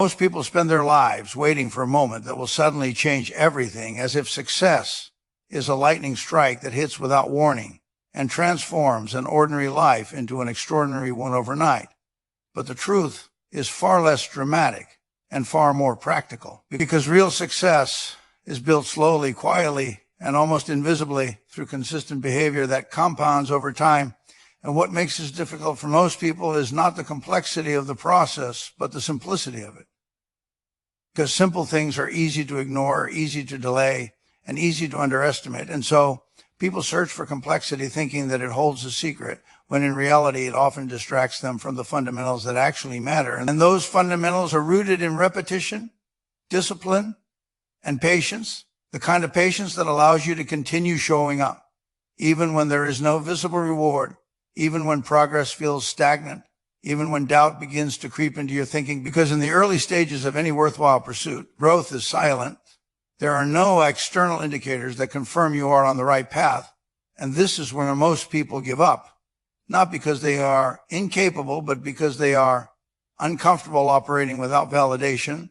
Most people spend their lives waiting for a moment that will suddenly change everything, as if success is a lightning strike that hits without warning and transforms an ordinary life into an extraordinary one overnight. But the truth is far less dramatic and far more practical, because real success is built slowly, quietly, and almost invisibly through consistent behavior that compounds over time. And what makes this difficult for most people is not the complexity of the process, but the simplicity of it. Because simple things are easy to ignore, easy to delay, and easy to underestimate. And so people search for complexity thinking that it holds a secret, when in reality it often distracts them from the fundamentals that actually matter. And those fundamentals are rooted in repetition, discipline, and patience, the kind of patience that allows you to continue showing up, even when there is no visible reward, even when progress feels stagnant, even when doubt begins to creep into your thinking. Because in the early stages of any worthwhile pursuit, growth is silent. There are no external indicators that confirm you are on the right path. And this is where most people give up, not because they are incapable, but because they are uncomfortable operating without validation.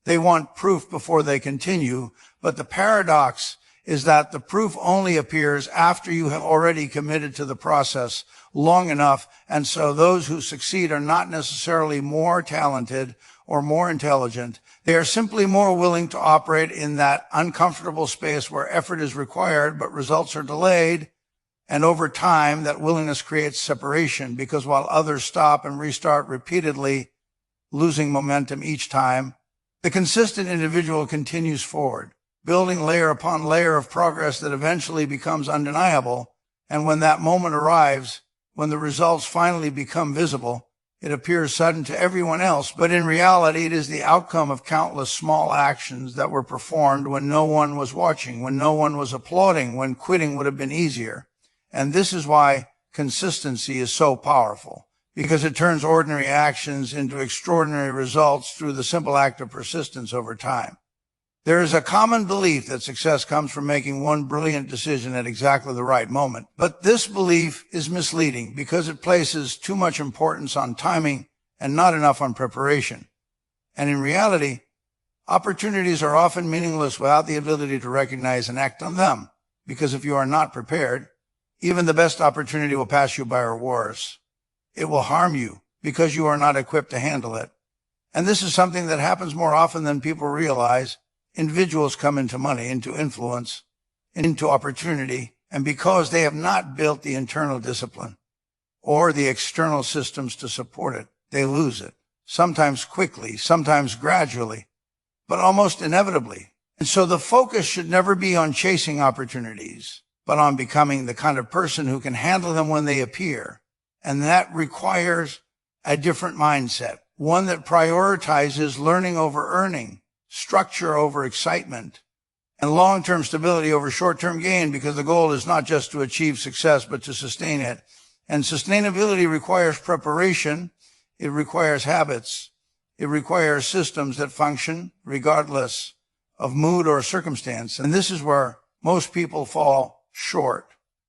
They want proof before they continue, but the paradox is that the proof only appears after you have already committed to the process long enough. And so those who succeed are not necessarily more talented or more intelligent. They are simply more willing to operate in that uncomfortable space where effort is required, but results are delayed. And over time, that willingness creates separation, because while others stop and restart repeatedly, losing momentum each time, the consistent individual continues forward, building layer upon layer of progress that eventually becomes undeniable. And when that moment arrives, when the results finally become visible, it appears sudden to everyone else, but in reality, it is the outcome of countless small actions that were performed when no one was watching, when no one was applauding, when quitting would have been easier. And this is why consistency is so powerful, because it turns ordinary actions into extraordinary results through the simple act of persistence over time. There is a common belief that success comes from making one brilliant decision at exactly the right moment. But this belief is misleading because it places too much importance on timing and not enough on preparation. And in reality, opportunities are often meaningless without the ability to recognize and act on them, because if you are not prepared, even the best opportunity will pass you by or worse. It will harm you because you are not equipped to handle it. And this is something that happens more often than people realize. Individuals come into money, into influence, into opportunity, and because they have not built the internal discipline or the external systems to support it, they lose it, sometimes quickly, sometimes gradually, but almost inevitably. And so the focus should never be on chasing opportunities, but on becoming the kind of person who can handle them when they appear. And that requires a different mindset, one that prioritizes learning over earning, structure over excitement, and long-term stability over short-term gain, because the goal is not just to achieve success, but to sustain it. And sustainability requires preparation. It requires habits. It requires systems that function regardless of mood or circumstance. And this is where most people fall short.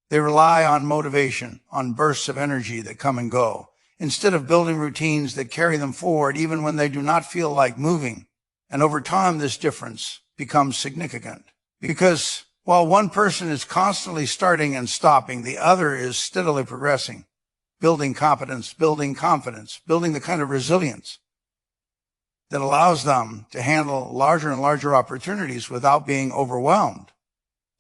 They rely on motivation, on bursts of energy that come and go, instead of building routines that carry them forward even when they do not feel like moving. And over time, this difference becomes significant, because while one person is constantly starting and stopping, the other is steadily progressing, building competence, building confidence, building the kind of resilience that allows them to handle larger and larger opportunities without being overwhelmed.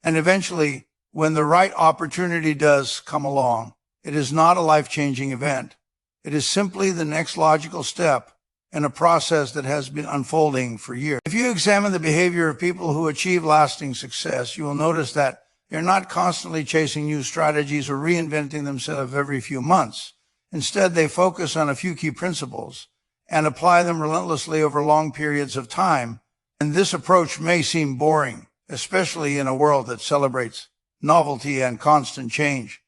And eventually, when the right opportunity does come along, it is not a life-changing event. It is simply the next logical step in a process that has been unfolding for years. If you examine the behavior of people who achieve lasting success, you will notice that they're not constantly chasing new strategies or reinventing themselves every few months. Instead, they focus on a few key principles and apply them relentlessly over long periods of time. And this approach may seem boring, especially in a world that celebrates novelty and constant change.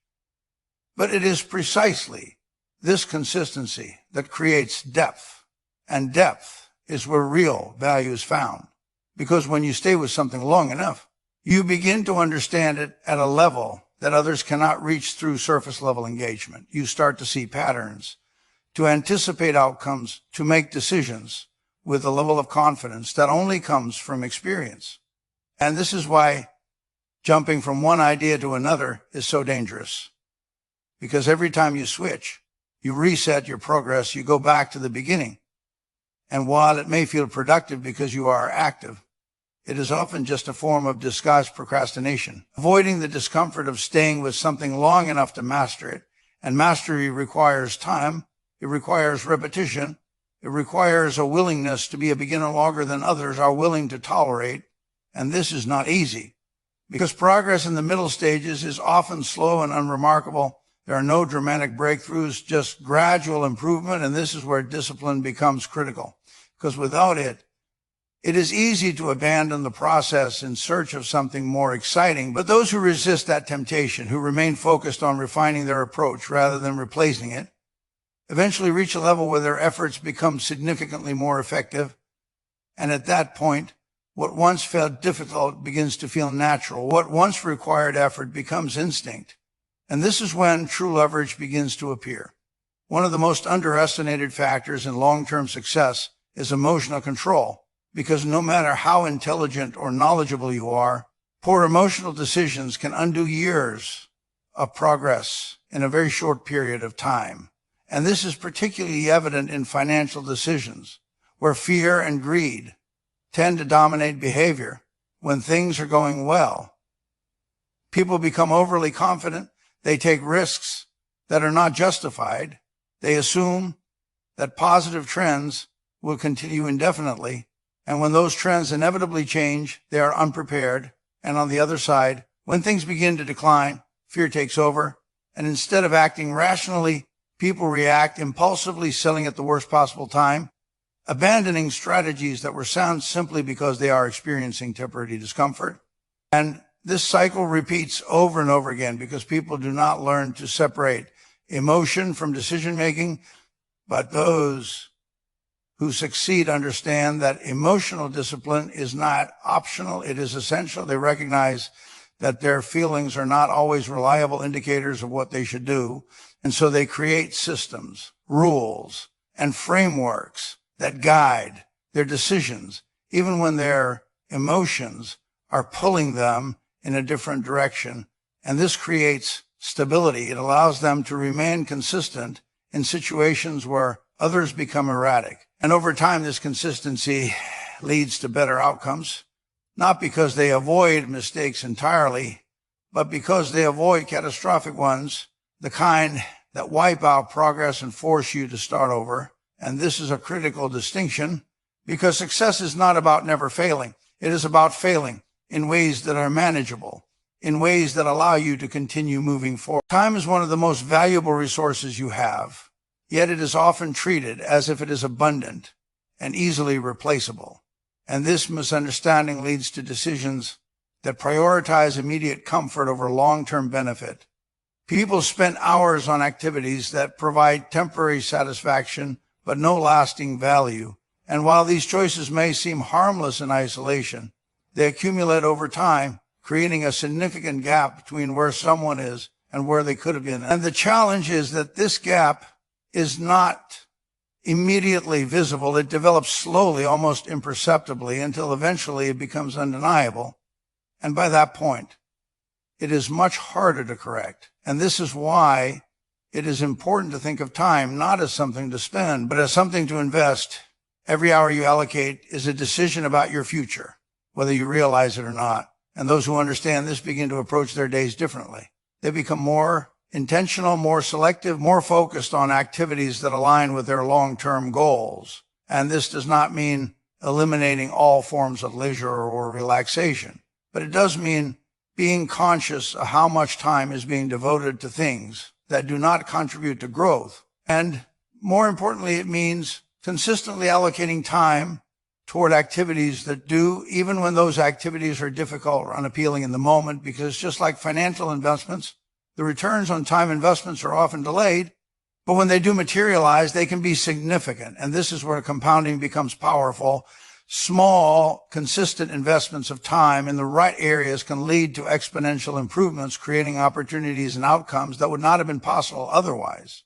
But it is precisely this consistency that creates depth. And depth is where real value is found. Because when you stay with something long enough, you begin to understand it at a level that others cannot reach through surface level engagement. You start to see patterns, to anticipate outcomes, to make decisions with a level of confidence that only comes from experience. And this is why jumping from one idea to another is so dangerous. Because every time you switch, you reset your progress, you go back to the beginning. And while it may feel productive because you are active, it is often just a form of disguised procrastination. Avoiding the discomfort of staying with something long enough to master it, and mastery requires time, it requires repetition, it requires a willingness to be a beginner longer than others are willing to tolerate, and this is not easy. Because progress in the middle stages is often slow and unremarkable. There are no dramatic breakthroughs, just gradual improvement, and this is where discipline becomes critical. Because without it, it is easy to abandon the process in search of something more exciting, but those who resist that temptation, who remain focused on refining their approach rather than replacing it, eventually reach a level where their efforts become significantly more effective, and at that point, what once felt difficult begins to feel natural. What once required effort becomes instinct. And this is when true leverage begins to appear. One of the most underestimated factors in long-term success is emotional control, because no matter how intelligent or knowledgeable you are, poor emotional decisions can undo years of progress in a very short period of time. And this is particularly evident in financial decisions, where fear and greed tend to dominate behavior. When things are going well, people become overly confident. They take risks that are not justified. They assume that positive trends will continue indefinitely. And when those trends inevitably change, they are unprepared. And on the other side, when things begin to decline, fear takes over. And instead of acting rationally, people react impulsively, selling at the worst possible time, abandoning strategies that were sound simply because they are experiencing temporary discomfort. And this cycle repeats over and over again because people do not learn to separate emotion from decision-making. But those who succeed understand that emotional discipline is not optional. It is essential. They recognize that their feelings are not always reliable indicators of what they should do. And so they create systems, rules, and frameworks that guide their decisions, even when their emotions are pulling them in a different direction. And this creates stability. It allows them to remain consistent in situations where others become erratic. And over time, this consistency leads to better outcomes, not because they avoid mistakes entirely, but because they avoid catastrophic ones, the kind that wipe out progress and force you to start over. And this is a critical distinction because success is not about never failing. It is about failing in ways that are manageable, in ways that allow you to continue moving forward. Time is one of the most valuable resources you have, yet it is often treated as if it is abundant and easily replaceable. And this misunderstanding leads to decisions that prioritize immediate comfort over long-term benefit. People spend hours on activities that provide temporary satisfaction but no lasting value. And while these choices may seem harmless in isolation, they accumulate over time, creating a significant gap between where someone is and where they could have been. And the challenge is that this gap is not immediately visible. It develops slowly, almost imperceptibly, until eventually it becomes undeniable. And by that point, it is much harder to correct. And this is why it is important to think of time not as something to spend, but as something to invest. Every hour you allocate is a decision about your future, whether you realize it or not. And those who understand this begin to approach their days differently. They become more intentional, more selective, more focused on activities that align with their long-term goals. And this does not mean eliminating all forms of leisure or relaxation, but it does mean being conscious of how much time is being devoted to things that do not contribute to growth. And more importantly, it means consistently allocating time toward activities that do, even when those activities are difficult or unappealing in the moment, because just like financial investments, the returns on time investments are often delayed, but when they do materialize, they can be significant. And this is where compounding becomes powerful. Small, consistent investments of time in the right areas can lead to exponential improvements, creating opportunities and outcomes that would not have been possible otherwise.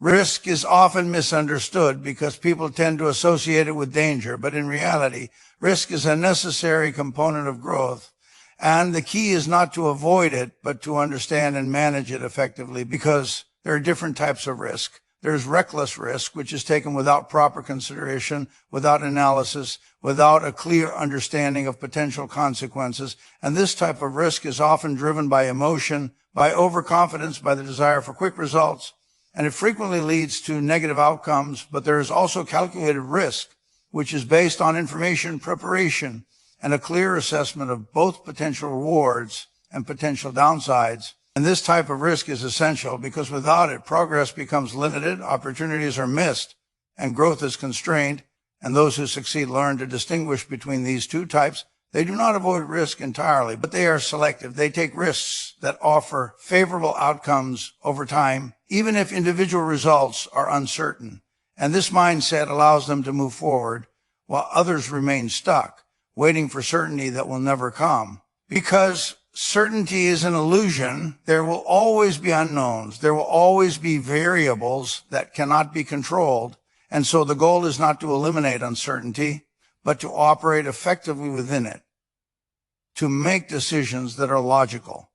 Risk is often misunderstood because people tend to associate it with danger, but in reality, risk is a necessary component of growth. And the key is not to avoid it, but to understand and manage it effectively, because there are different types of risk. There's reckless risk, which is taken without proper consideration, without analysis, without a clear understanding of potential consequences. And this type of risk is often driven by emotion, by overconfidence, by the desire for quick results, and it frequently leads to negative outcomes. But there is also calculated risk, which is based on information preparation and a clear assessment of both potential rewards and potential downsides. And this type of risk is essential because without it, progress becomes limited, opportunities are missed, and growth is constrained. And those who succeed learn to distinguish between these two types. They do not avoid risk entirely, but they are selective. They take risks that offer favorable outcomes over time, even if individual results are uncertain. And this mindset allows them to move forward while others remain stuck, waiting for certainty that will never come. Because certainty is an illusion, there will always be unknowns. There will always be variables that cannot be controlled. And so the goal is not to eliminate uncertainty, but to operate effectively within it, to make decisions that are logical,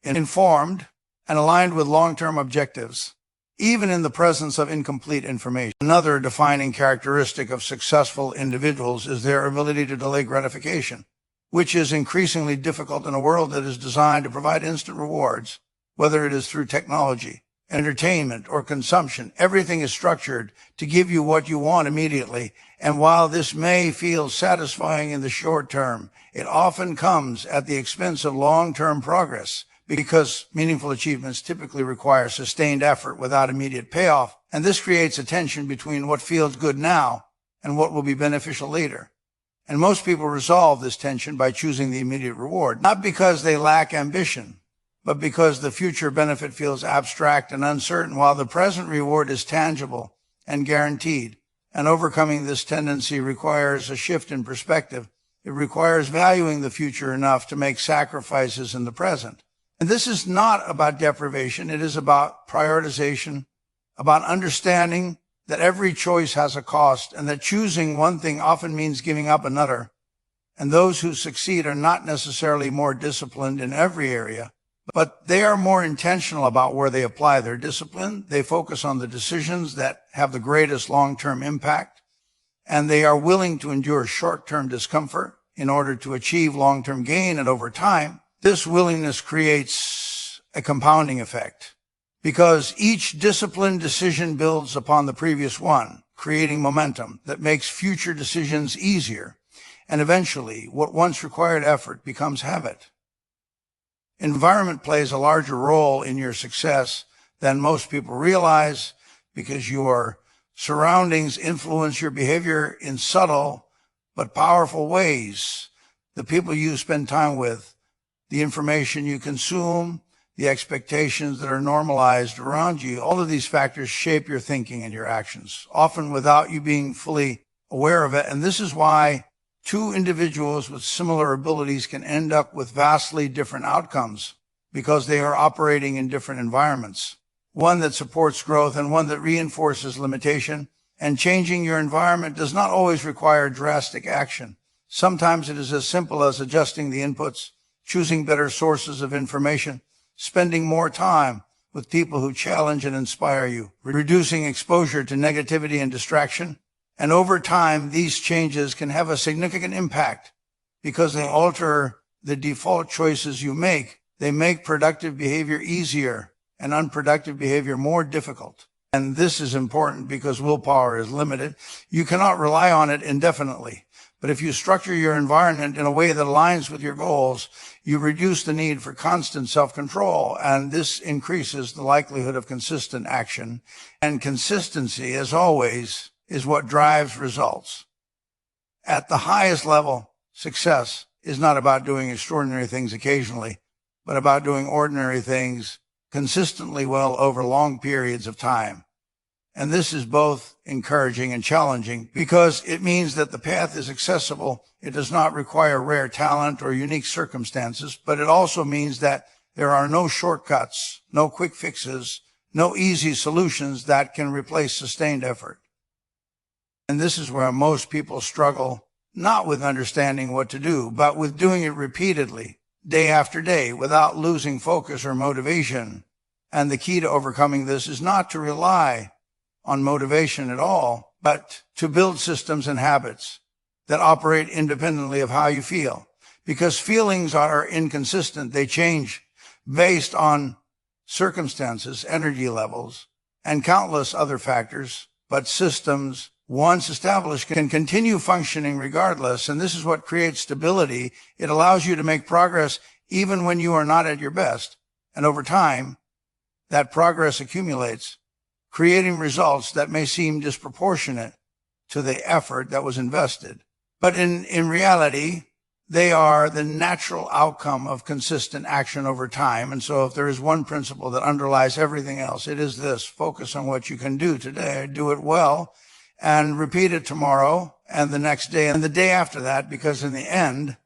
informed, and aligned with long-term objectives, even in the presence of incomplete information. Another defining characteristic of successful individuals is their ability to delay gratification, which is increasingly difficult in a world that is designed to provide instant rewards, whether it is through technology, entertainment, or consumption. Everything is structured to give you what you want immediately. And while this may feel satisfying in the short term, it often comes at the expense of long-term progress, because meaningful achievements typically require sustained effort without immediate payoff. And this creates a tension between what feels good now and what will be beneficial later. And most people resolve this tension by choosing the immediate reward, not because they lack ambition, but because the future benefit feels abstract and uncertain, while the present reward is tangible and guaranteed. And overcoming this tendency requires a shift in perspective. It requires valuing the future enough to make sacrifices in the present. And this is not about deprivation. It is about prioritization, about understanding that every choice has a cost, and that choosing one thing often means giving up another. And those who succeed are not necessarily more disciplined in every area, but they are more intentional about where they apply their discipline. They focus on the decisions that have the greatest long-term impact, and they are willing to endure short-term discomfort in order to achieve long-term gain. And over time, this willingness creates a compounding effect, because each disciplined decision builds upon the previous one, creating momentum that makes future decisions easier. And eventually, what once required effort becomes habit. Environment plays a larger role in your success than most people realize, because your surroundings influence your behavior in subtle but powerful ways. The people you spend time with, the information you consume, the expectations that are normalized around you, all of these factors shape your thinking and your actions, often without you being fully aware of it. And this is why two individuals with similar abilities can end up with vastly different outcomes, because they are operating in different environments. One that supports growth and one that reinforces limitation. And changing your environment does not always require drastic action. Sometimes it is as simple as adjusting the inputs, choosing better sources of information, spending more time with people who challenge and inspire you, reducing exposure to negativity and distraction. And over time, these changes can have a significant impact because they alter the default choices you make. They make productive behavior easier and unproductive behavior more difficult. And this is important because willpower is limited. You cannot rely on it indefinitely. But if you structure your environment in a way that aligns with your goals, you reduce the need for constant self-control, and this increases the likelihood of consistent action. And consistency, as always, is what drives results. At the highest level, success is not about doing extraordinary things occasionally, but about doing ordinary things consistently well over long periods of time. And this is both encouraging and challenging because it means that the path is accessible. It does not require rare talent or unique circumstances, but it also means that there are no shortcuts, no quick fixes, no easy solutions that can replace sustained effort. And this is where most people struggle, not with understanding what to do, but with doing it repeatedly, day after day, without losing focus or motivation. And the key to overcoming this is not to rely on motivation at all, but to build systems and habits that operate independently of how you feel. Because feelings are inconsistent. They change based on circumstances, energy levels, and countless other factors. But systems, once established, can continue functioning regardless. And this is what creates stability. It allows you to make progress even when you are not at your best. And over time, that progress accumulates, creating results that may seem disproportionate to the effort that was invested. But in reality, they are the natural outcome of consistent action over time. And so if there is one principle that underlies everything else, it is this: focus on what you can do today, do it well, and repeat it tomorrow and the next day and the day after that, because in the end,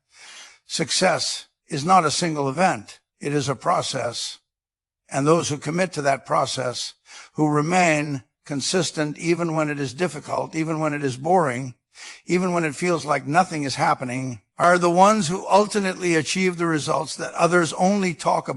success is not a single event. It is a process. And those who commit to that process, who remain consistent even when it is difficult, even when it is boring, even when it feels like nothing is happening, are the ones who ultimately achieve the results that others only talk about.